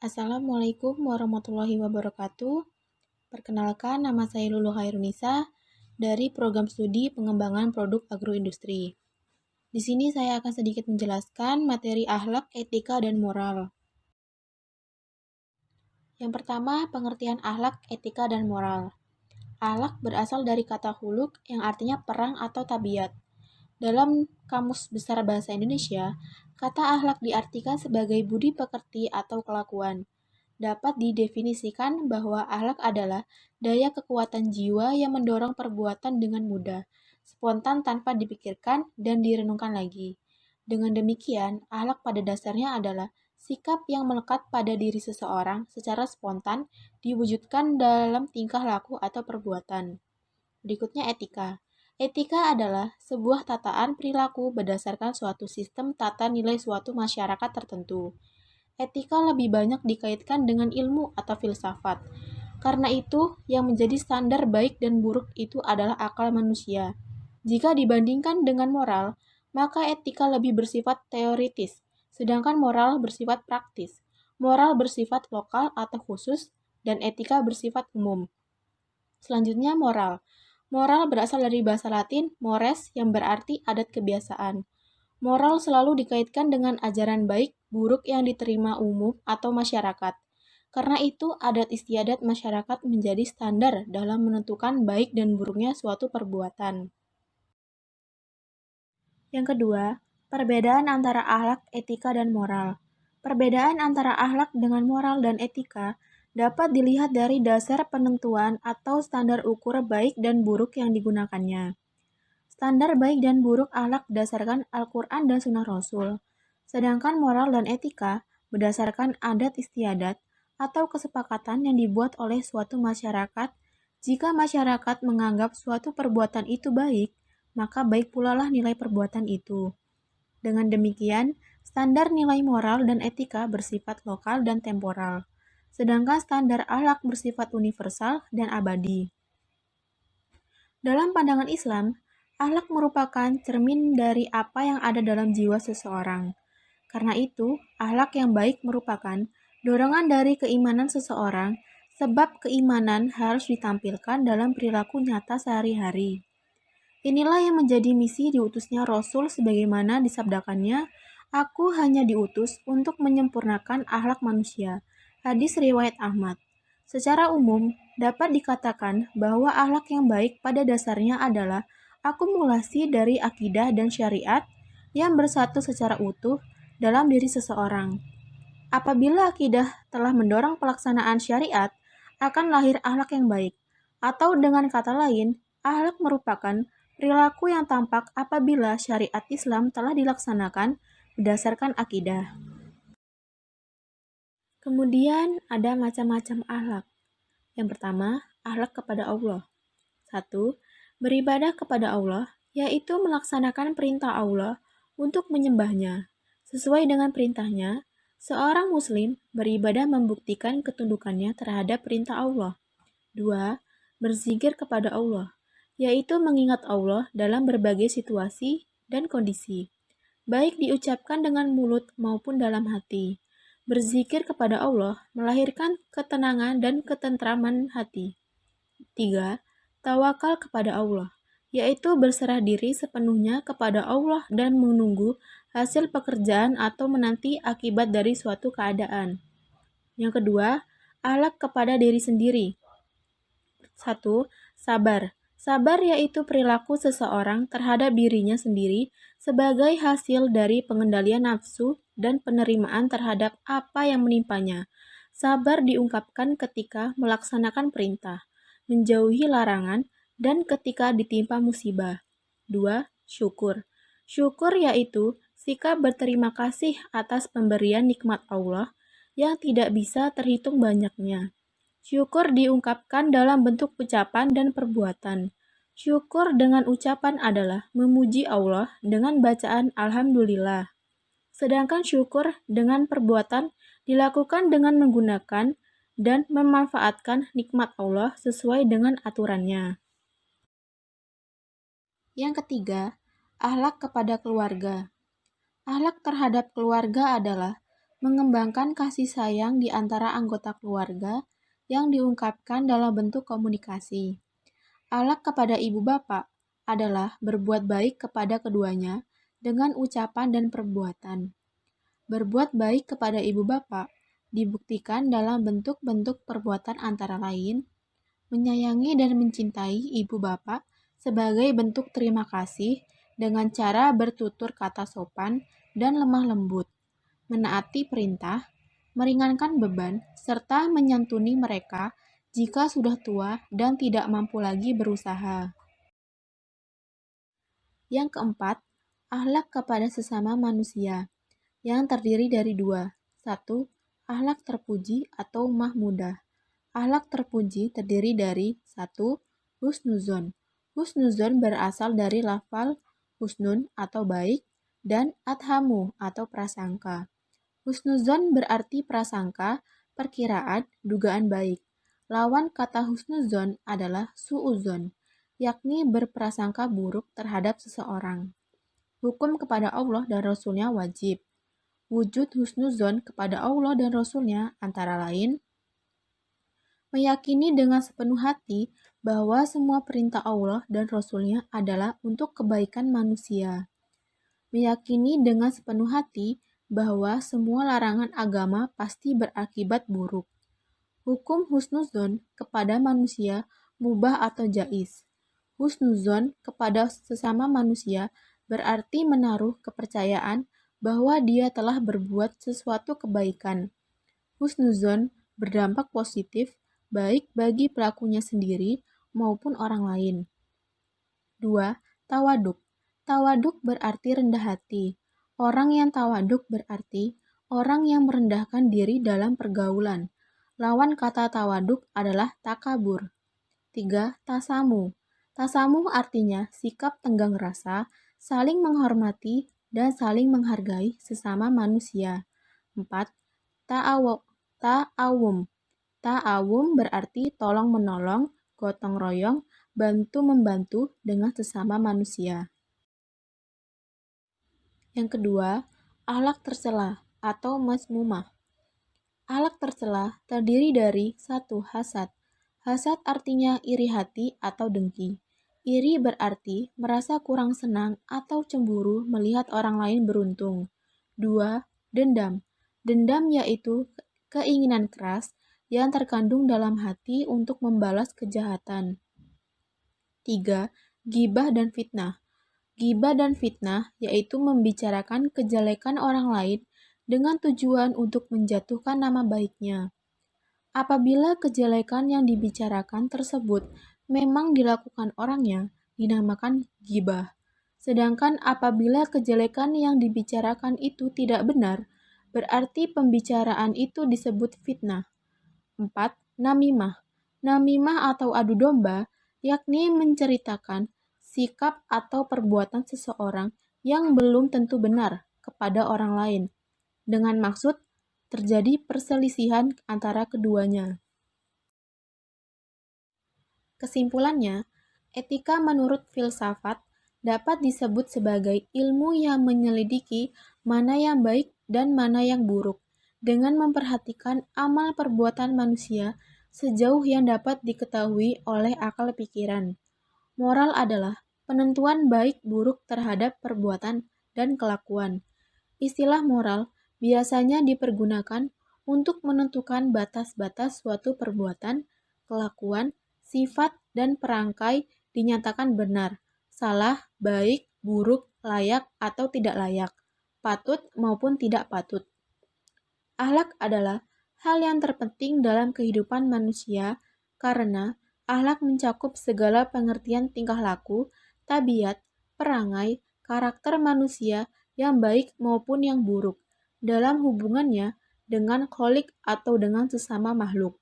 Assalamualaikum warahmatullahi wabarakatuh. Perkenalkan, nama saya Lulu Hairunisa dari Program Studi Pengembangan Produk Agroindustri. Di sini saya akan sedikit menjelaskan materi akhlak, etika, dan moral. Yang pertama, pengertian akhlak, etika, dan moral. Akhlak berasal dari kata huluk yang artinya perang atau tabiat. Dalam Kamus Besar Bahasa Indonesia, kata akhlak diartikan sebagai budi pekerti atau kelakuan. Dapat didefinisikan bahwa akhlak adalah daya kekuatan jiwa yang mendorong perbuatan dengan mudah, spontan tanpa dipikirkan dan direnungkan lagi. Dengan demikian, akhlak pada dasarnya adalah sikap yang melekat pada diri seseorang secara spontan diwujudkan dalam tingkah laku atau perbuatan. Berikutnya etika. Etika adalah sebuah tataan perilaku berdasarkan suatu sistem tata nilai suatu masyarakat tertentu. Etika lebih banyak dikaitkan dengan ilmu atau filsafat. Karena itu, yang menjadi standar baik dan buruk itu adalah akal manusia. Jika dibandingkan dengan moral, maka etika lebih bersifat teoritis, sedangkan moral bersifat praktis. Moral bersifat lokal atau khusus, dan etika bersifat umum. Selanjutnya, moral. Moral berasal dari bahasa Latin mores yang berarti adat kebiasaan. Moral selalu dikaitkan dengan ajaran baik, buruk yang diterima umum atau masyarakat. Karena itu, adat istiadat masyarakat menjadi standar dalam menentukan baik dan buruknya suatu perbuatan. Yang kedua, perbedaan antara akhlak, etika, dan moral. Perbedaan antara akhlak dengan moral dan etika dapat dilihat dari dasar penentuan atau standar ukur baik dan buruk yang digunakannya. Standar baik dan buruk akhlak berdasarkan Al-Quran dan Sunnah Rasul, sedangkan moral dan etika berdasarkan adat istiadat atau kesepakatan yang dibuat oleh suatu masyarakat. Jika masyarakat menganggap suatu perbuatan itu baik, maka baik pula lah nilai perbuatan itu. Dengan demikian, standar nilai moral dan etika bersifat lokal dan temporal, sedangkan standar akhlak bersifat universal dan abadi. Dalam pandangan Islam, akhlak merupakan cermin dari apa yang ada dalam jiwa seseorang. Karena itu, akhlak yang baik merupakan dorongan dari keimanan seseorang, sebab keimanan harus ditampilkan dalam perilaku nyata sehari-hari. Inilah yang menjadi misi diutusnya Rasul sebagaimana disabdakannya, "Aku hanya diutus untuk menyempurnakan akhlak manusia." Hadis riwayat Ahmad. Secara umum, dapat dikatakan bahwa akhlak yang baik pada dasarnya adalah akumulasi dari akidah dan syariat yang bersatu secara utuh dalam diri seseorang. Apabila akidah telah mendorong pelaksanaan syariat, akan lahir akhlak yang baik. Atau dengan kata lain, akhlak merupakan perilaku yang tampak apabila syariat Islam telah dilaksanakan berdasarkan akidah. Kemudian ada macam-macam akhlak. Yang pertama, akhlak kepada Allah. 1. Beribadah kepada Allah, yaitu melaksanakan perintah Allah untuk menyembahnya. Sesuai dengan perintahnya, seorang muslim beribadah membuktikan ketundukannya terhadap perintah Allah. 2. Berzikir kepada Allah, yaitu mengingat Allah dalam berbagai situasi dan kondisi, baik diucapkan dengan mulut maupun dalam hati. Berzikir kepada Allah melahirkan ketenangan dan ketentraman hati. 3. Tawakal kepada Allah, yaitu berserah diri sepenuhnya kepada Allah dan menunggu hasil pekerjaan atau menanti akibat dari suatu keadaan. Yang kedua, akhlak kepada diri sendiri. 1. Sabar. Sabar yaitu perilaku seseorang terhadap dirinya sendiri sebagai hasil dari pengendalian nafsu dan penerimaan terhadap apa yang menimpanya. Sabar diungkapkan ketika melaksanakan perintah, menjauhi larangan, dan ketika ditimpa musibah. 2. Syukur. Syukur yaitu sikap berterima kasih atas pemberian nikmat Allah yang tidak bisa terhitung banyaknya. Syukur diungkapkan dalam bentuk ucapan dan perbuatan. Syukur dengan ucapan adalah memuji Allah dengan bacaan Alhamdulillah. Sedangkan syukur dengan perbuatan dilakukan dengan menggunakan dan memanfaatkan nikmat Allah sesuai dengan aturannya. Yang ketiga, akhlak kepada keluarga. Akhlak terhadap keluarga adalah mengembangkan kasih sayang di antara anggota keluarga yang diungkapkan dalam bentuk komunikasi. Akhlak kepada ibu bapak adalah berbuat baik kepada keduanya dengan ucapan dan perbuatan. Berbuat baik kepada ibu bapak dibuktikan dalam bentuk-bentuk perbuatan antara lain, menyayangi dan mencintai ibu bapak sebagai bentuk terima kasih dengan cara bertutur kata sopan dan lemah lembut, menaati perintah, meringankan beban, serta menyantuni mereka jika sudah tua dan tidak mampu lagi berusaha. Yang keempat, akhlak kepada sesama manusia yang terdiri dari dua. Satu, akhlak terpuji atau mahmudah. Akhlak terpuji terdiri dari satu, husnuzon. Husnuzon berasal dari lafal husnun atau baik dan adhamu atau prasangka. Husnuzon berarti prasangka, perkiraan, dugaan baik. Lawan kata husnuzon adalah suuzon, yakni berprasangka buruk terhadap seseorang. Hukum kepada Allah dan Rasul-Nya wajib. Wujud husnuzon kepada Allah dan Rasul-Nya antara lain meyakini dengan sepenuh hati bahwa semua perintah Allah dan Rasul-Nya adalah untuk kebaikan manusia. Meyakini dengan sepenuh hati bahwa semua larangan agama pasti berakibat buruk. Hukum husnuzon kepada manusia mubah atau jais. Husnuzon kepada sesama manusia berarti menaruh kepercayaan bahwa dia telah berbuat sesuatu kebaikan. Husnuzon berdampak positif baik bagi pelakunya sendiri maupun orang lain. 2. Tawaduk. Tawaduk berarti rendah hati. Orang yang tawaduk berarti orang yang merendahkan diri dalam pergaulan. Lawan kata tawaduk adalah takabur. 3. Tasamu. Tasamu artinya sikap tenggang rasa, saling menghormati, dan saling menghargai sesama manusia. 4. Ta'awum. Ta'awum berarti tolong-menolong, gotong royong, bantu-membantu dengan sesama manusia. Yang kedua, akhlak tercela atau mazmumah. Akhlak tercela terdiri dari satu, hasad. Hasad artinya iri hati atau dengki. Iri berarti merasa kurang senang atau cemburu melihat orang lain beruntung. 2. Dendam. Dendam yaitu keinginan keras yang terkandung dalam hati untuk membalas kejahatan. 3. Gibah dan fitnah. Gibah dan fitnah yaitu membicarakan kejelekan orang lain dengan tujuan untuk menjatuhkan nama baiknya. Apabila kejelekan yang dibicarakan tersebut memang dilakukan orangnya, dinamakan gibah. Sedangkan apabila kejelekan yang dibicarakan itu tidak benar, berarti pembicaraan itu disebut fitnah. 4. Namimah. Namimah atau adu domba, yakni menceritakan sikap atau perbuatan seseorang yang belum tentu benar kepada orang lain, dengan maksud terjadi perselisihan antara keduanya. Kesimpulannya, etika menurut filsafat dapat disebut sebagai ilmu yang menyelidiki mana yang baik dan mana yang buruk, dengan memperhatikan amal perbuatan manusia sejauh yang dapat diketahui oleh akal pikiran. Moral adalah penentuan baik buruk terhadap perbuatan dan kelakuan. Istilah moral biasanya dipergunakan untuk menentukan batas-batas suatu perbuatan, kelakuan, sifat, dan perangkai dinyatakan benar, salah, baik, buruk, layak, atau tidak layak, patut maupun tidak patut. Akhlak adalah hal yang terpenting dalam kehidupan manusia karena akhlak mencakup segala pengertian tingkah laku, tabiat, perangai, karakter manusia yang baik maupun yang buruk dalam hubungannya dengan kholik atau dengan sesama makhluk.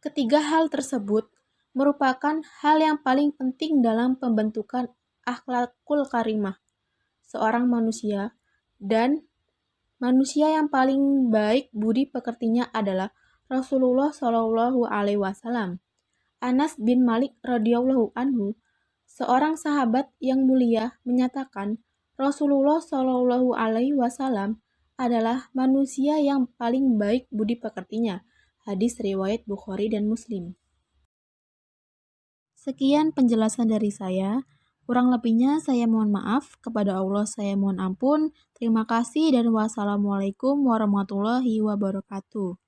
Ketiga hal tersebut merupakan hal yang paling penting dalam pembentukan akhlakul karimah seorang manusia, dan manusia yang paling baik budi pekertinya adalah Rasulullah Shallallahu Alaihi Wasallam. Anas bin Malik radhiyallahu anhu, seorang sahabat yang mulia, menyatakan Rasulullah Shallallahu Alaihi Wasallam adalah manusia yang paling baik budi pekertinya. Hadis riwayat Bukhari dan Muslim. Sekian penjelasan dari saya. Kurang lebihnya saya mohon maaf. Kepada Allah saya mohon ampun. Terima kasih dan wassalamualaikum warahmatullahi wabarakatuh.